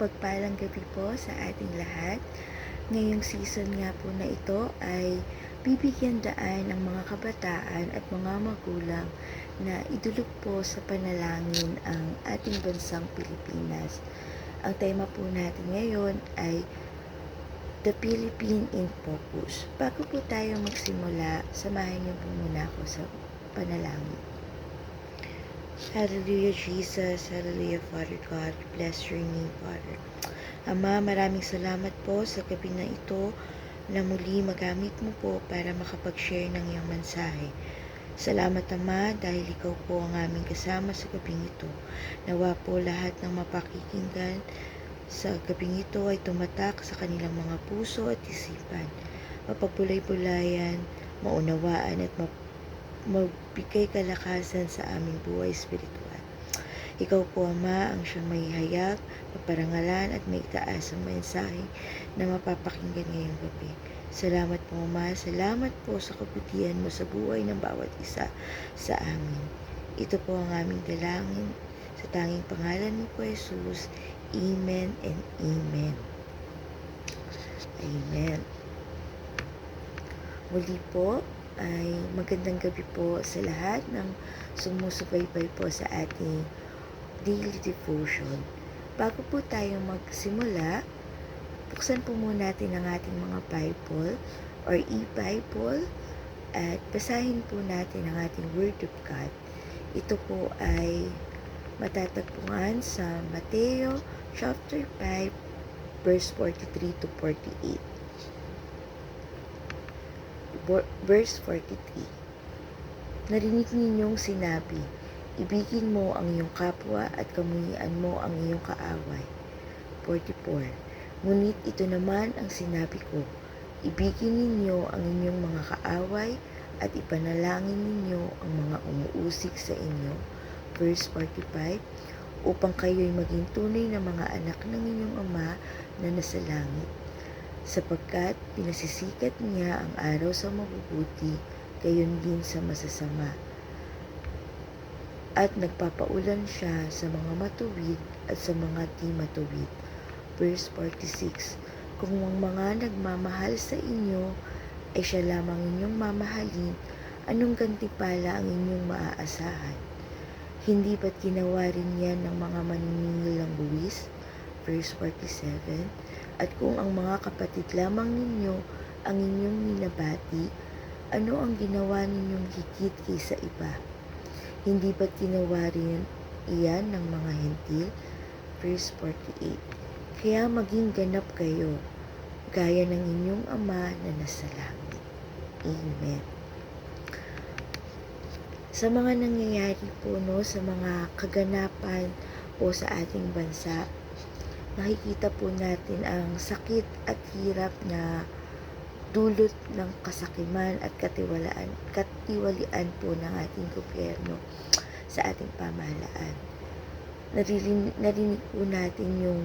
Mapagpalang gabi po sa ating lahat. Ngayong season nga po na ito ay bibigyan daan ng mga kabataan at mga magulang na idulog po sa panalangin ang ating bansang Pilipinas. Ang tema po natin ngayon ay The Philippine in Focus. Bago po tayo magsimula, samahan niyo po muna ako sa panalangin. Hallelujah, Jesus. Hallelujah, Father God. Bless your name, Father. Ama, maraming salamat po sa gabi na ito na muli magamit mo po para makapag-share ng iyong mensahe. Salamat, Ama, dahil ikaw po ang aming kasama sa gabing ito. Nawa po lahat ng mapakikinggan sa gabing ito ay tumatak sa kanilang mga puso at isipan. Mapagpulay-pulayan, maunawaan at magbigay kalakasan sa aming buhay espiritual. Ikaw po, Ama, ang siyang maihayag, maparangalan at maitaas ang mensahe na mapapakinggan ngayong gabi. Salamat po, Ama. Salamat po sa kabutihan mo sa buhay ng bawat isa sa amin. Ito po ang aming dalangin sa tanging pangalan mo po, Jesus. Amen and Amen. Amen. Muli po ay magandang gabi po sa lahat ng sumusubaybay po sa ating daily devotion. Bago po tayo magsimula, buksan po muna natin ang ating mga Bible or e-Bible at basahin po natin ang ating Word of God. Ito po ay matatagpuan sa Mateo chapter 5 verse 43 to 48. Verse 43. Narinig ninyong sinabi, ibigin mo ang iyong kapwa at kamuhian mo ang iyong kaaway. 44. Ngunit ito naman ang sinabi ko, ibigin ninyo ang inyong mga kaaway at ipanalangin ninyo ang mga umuusig sa inyo. Verse 45. Upang kayo'y maging tunay na mga anak ng inyong Ama na nasa langit. Sapagkat pinasisikat niya ang araw sa mabubuti, gayon din sa masasama. At nagpapaulan siya sa mga matuwid at sa mga di matuwid. Verse 46. Kung ang mga nagmamahal sa inyo ay siya lamang inyong mamahalin, anong gantimpala ang inyong maaasahan? Hindi ba't ginawa rin yan ng mga maniningil ng buwis? Verse 47. At kung ang mga kapatid lamang ninyo ang inyong ninabati, ano ang ginawa ninyong higit kaysa iba? Hindi ba't ginawa rin iyan ng mga hentil? Verse 48. Kaya maging ganap kayo, gaya ng inyong Ama na nasa langit. Amen. Sa mga nangyayari po, sa mga kaganapan po sa ating bansa, nakikita po natin ang sakit at hirap na dulot ng kasakiman at katiwalian po ng ating gobyerno sa ating pamahalaan. Narinig po natin yung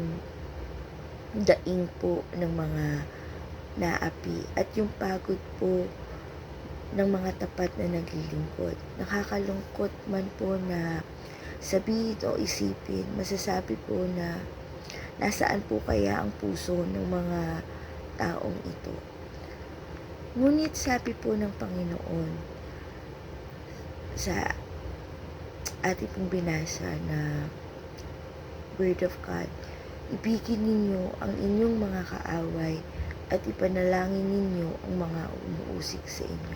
daing po ng mga naapi at yung pagod po ng mga tapat na naglilingkod. Nakakalungkot man po na sabihin o isipin, masasabi po na nasaan po kaya ang puso ng mga taong ito. Ngunit sabi po ng Panginoon sa ating pong binasa na Word of God, ibigin ninyo ang inyong mga kaaway at ipanalangin ninyo ang mga umuusig sa inyo.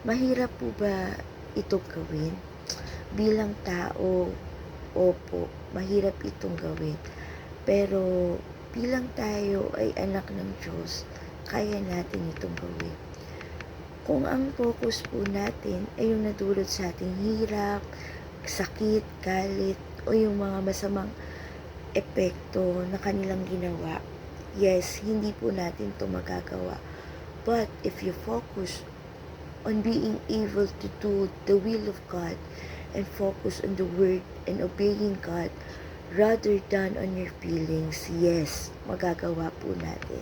Mahirap po ba ito gawin? Bilang tao, opo, mahirap itong gawin. Pero bilang tayo ay anak ng Diyos, kaya natin itong gawin. Kung ang focus po natin ay yung nadulot sa ating hirap, sakit, galit, o yung mga masamang epekto na kanilang ginawa, yes, hindi po natin ito magagawa. But if you focus on being able to do the will of God and focus on the Word and obeying God rather than on your feelings, yes, magagawa po natin.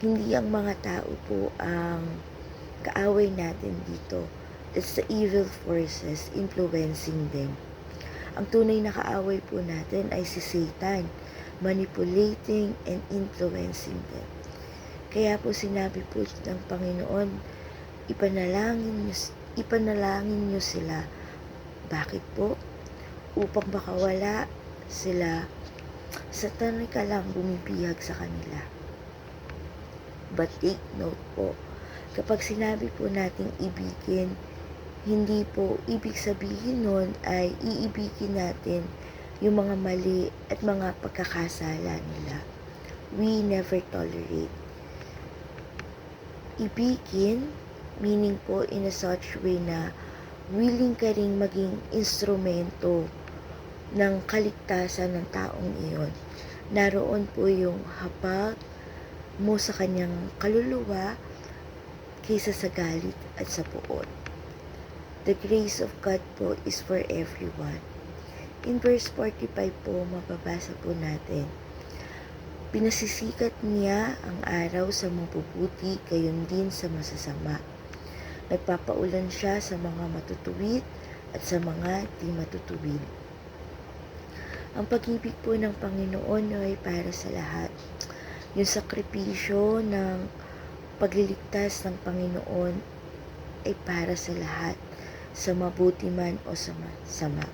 Hindi ang mga tao po ang kaaway natin dito. It's the evil forces influencing them. Ang tunay na kaaway po natin ay si Satan, manipulating and influencing them. Kaya po sinabi po ng Panginoon, ipanalangin niyo sila. Bakit po? Upang makawala sila sa tanika lang bumibihag sa kanila. But take note po, kapag sinabi po nating ibigin, hindi po ibig sabihin nun ay iibigin natin yung mga mali at mga pagkakasala nila. We never tolerate. Ibigin, meaning po in a such way na willing ka ring maging instrumento ng kaligtasan ng taong iyon. Naroon po yung habag mo sa kanyang kaluluwa kaysa sa galit at sa puot. The grace of God po is for everyone. In verse 45 po, mababasa po natin, pinasisikat niya ang araw sa mabubuti, gayon din sa masasama. Nagpapaulan siya sa mga matutuwid at sa mga di matutuwid. Ang pag-ibig po ng Panginoon ay para sa lahat. Yung sakripisyo ng pagliligtas ng Panginoon ay para sa lahat, sa mabuti man o sa masama.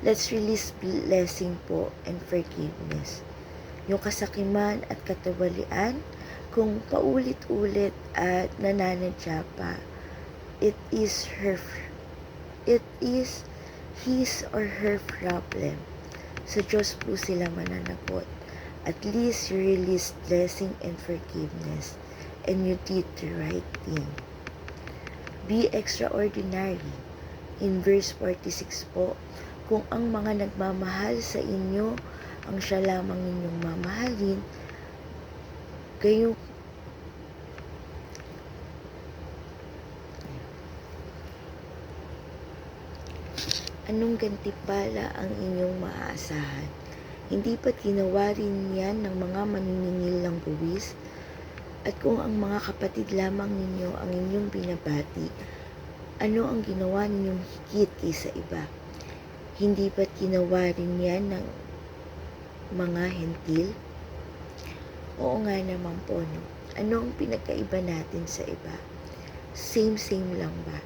Let's release blessing po and forgiveness. Yung kasakiman at katawalian, kung paulit-ulit at nananadya pa, it is his or her problem. Sa Diyos po sila mananagot. At least you release blessing and forgiveness, and you did the right thing. Be extraordinary. In verse 46 po, kung ang mga nagmamahal sa inyo ang siya lamang ninyong mamahalin, gayon anong gantimpala ang inyong maaasahan? Hindi ba't ginawa rin yan ng mga maniningil ng buwis? At kung ang mga kapatid lamang ninyo ang inyong binabati, ano ang ginawa ninyong higit kaysa iba? Hindi ba't ginawa rin yan ng mga hentil? Oo nga naman po, no? Ano ang pinagkaiba natin sa iba? Same lang ba?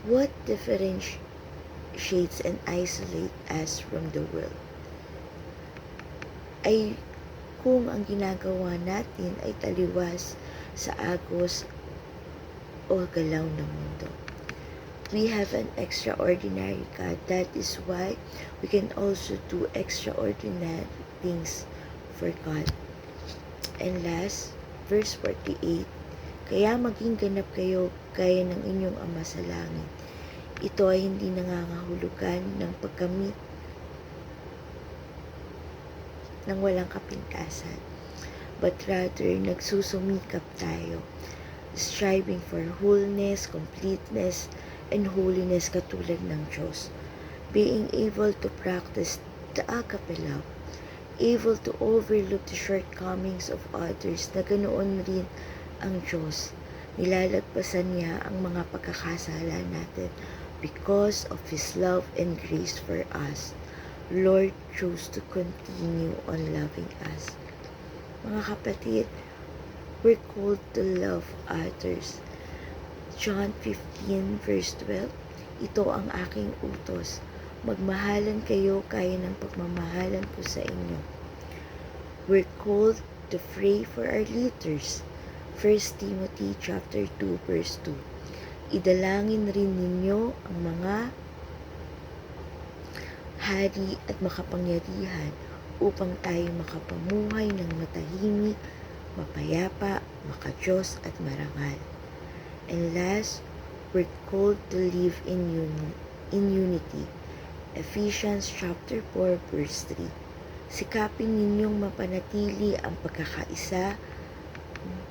What differentiates and isolate us from the world? Ay kung ang ginagawa natin ay taliwas sa agos o galaw ng mundo. We have an extraordinary God. That is why we can also do extraordinary things for God. And last, verse 48, kaya maging ganap kayo gaya ng inyong Ama sa langit. Ito ay hindi nangangahulugan ng pagkamit ng walang kapintasan, but rather nagsusumikap tayo, striving for wholeness, completeness, and holiness katulad ng Diyos, being able to practice the agape love, able to overlook the shortcomings of others na ganoon rin ang Diyos. Nilalagpasan niya ang mga pagkakasala natin because of His love and grace for us. Lord, choose to continue on loving us. Mga kapatid, we're called to love others. John 15 verse 12, ito ang aking utos. Magmahalan kayo kaya ng pagmamahalan ko sa inyo. We're called to pray for our leaders. 1 Timothy chapter 2 verse 2. Idalangin rin ninyo ang mga hari at makapangyarihan upang tayo makapamuhay ng matahimik, mapayapa, makadiyos at marangal. And last, we're called to live in unity. Ephesians chapter 4 verse 3. Sikapin ninyong mapanatili ang pagkakaisa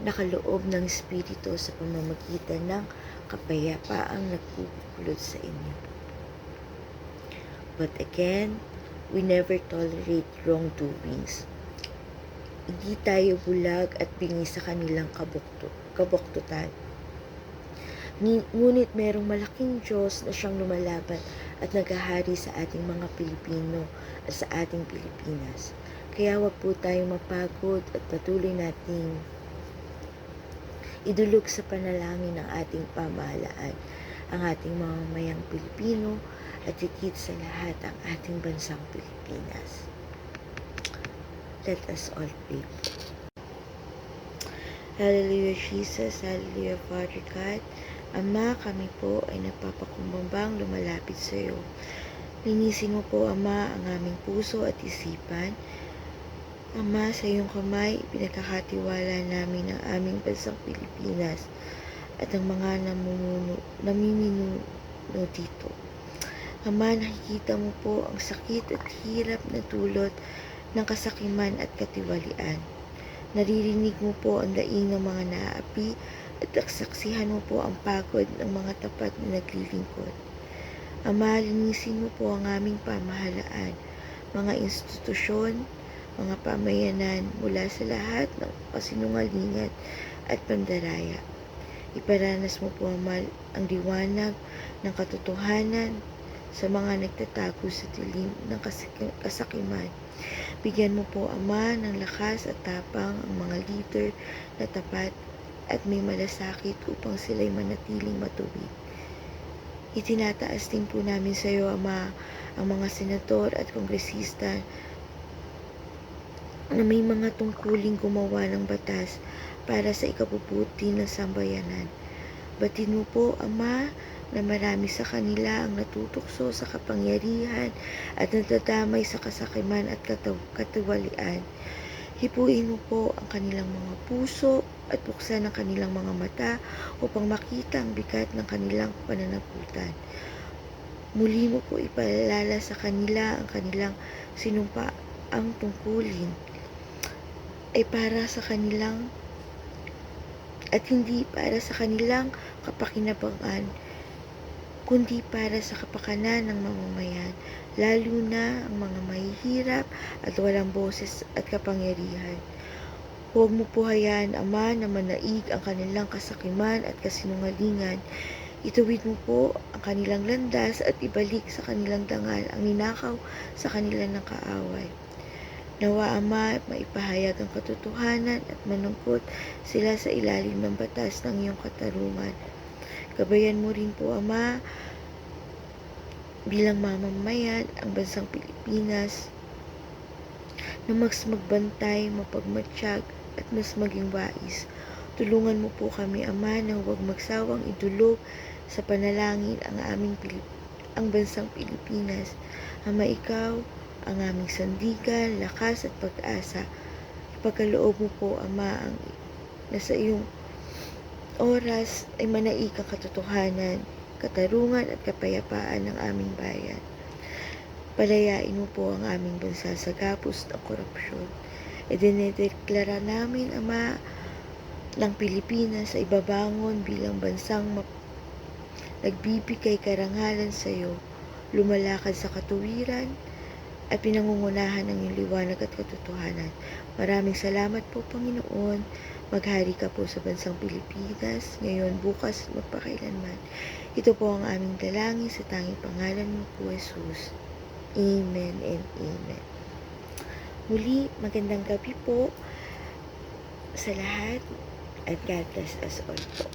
na kaloob ng Espiritu sa pamamagitan ng kapayapaang nagpupulot sa inyo. But again, we never tolerate wrongdoings. Hindi tayo bulag at bingi sa kanilang kabuktutan. Ngunit merong malaking Diyos na siyang lumalaban at naghahari sa ating mga Pilipino at sa ating Pilipinas. Kaya wag po tayong mapagod at patuloy nating idulog sa panalangin ng ating pamahalaan, ang ating mamamayang Pilipino, at higit sa lahat ang ating bansang Pilipinas. Let us all pray. Hallelujah Jesus, Hallelujah Father God. Ama, kami po ay nagpapakumbambang lumalapit sa iyo. Linisin mo po, Ama, ang aming puso at isipan. Ama, sa iyong kamay, pinagkakatiwala namin ang aming bansang Pilipinas at ang mga namiminuno dito. Ama, nakikita mo po ang sakit at hirap na dulot ng kasakiman at katiwalian. Naririnig mo po ang daing ng mga naaapi at saksihan mo po ang pagod ng mga tapat na naglilingkod. Ama, linisin mo po ang aming pamahalaan, mga institusyon, mga pamayanan mula sa lahat ng kasinungalingan at pandaraya. Iparanas mo po, Ama, ang liwanag ng katotohanan sa mga nagtatago sa dilim ng kasakiman. Bigyan mo po, Ama, ng lakas at tapang ang mga leader na tapat at may malasakit upang sila'y manatiling matuwid. Itinataas din po namin sa iyo, Ama, ang mga senador at kongresista na may mga tungkuling gumawa ng batas para sa ikabubuti ng sambayanan. Batid mo po, Ama, na marami sa kanila ang natutukso sa kapangyarihan at nadadamay sa kasakiman at katiwalian. Hipuin mo po ang kanilang mga puso at buksan ang kanilang mga mata upang makita ang bigat ng kanilang pananagutan. Muli mo po ipaalala sa kanila ang kanilang sinumpa ang tungkulin ay para sa kanilang at hindi para sa kanilang kapakinabangan, kundi para sa kapakanan ng mamamayan, lalo na ang mga mahihirap at walang boses at kapangyarihan. Huwag mo po hayaan, Ama, na manaig ang kanilang kasakiman at kasinungalingan. Ituwid mo po ang kanilang landas at ibalik sa kanilang dangal ang ninakaw sa kanila ng kaaway. Nawa, Ama, maipahayag ang katotohanan at manungkot sila sa ilalim ng batas ng iyong katarungan. Gabayan mo rin po, Ama, bilang mamamayan ang bansang Pilipinas na mas magbantay, mapagmatsyag at mas maging wais. Tulungan mo po kami, Ama, na huwag magsawang idulog sa panalangin ang bansang Pilipinas. Ama, ikaw ang aming sandigan, lakas at pag-asa. Ipagkaloob mo po, Ama, ang nasa iyong oras ay manaig ang katotohanan, katarungan at kapayapaan ng aming bayan. Palayain mo po ang aming bansa sa gapos ng korupsyon. Idinedeklara namin, Ama, ng Pilipinas ay ibabangon bilang bansang nagbibigay karangalan sa iyo, lumalakad sa katuwiran at pinangungunahan ng iyong liwanag at katotohanan. Maraming salamat po, Panginoon. Maghari ka po sa bansang Pilipinas, ngayon, bukas, at magpakailanman. Ito po ang aming dalangin sa tanging pangalan mo po, Jesus. Amen and Amen. Muli, magandang gabi po sa lahat at God bless us all po.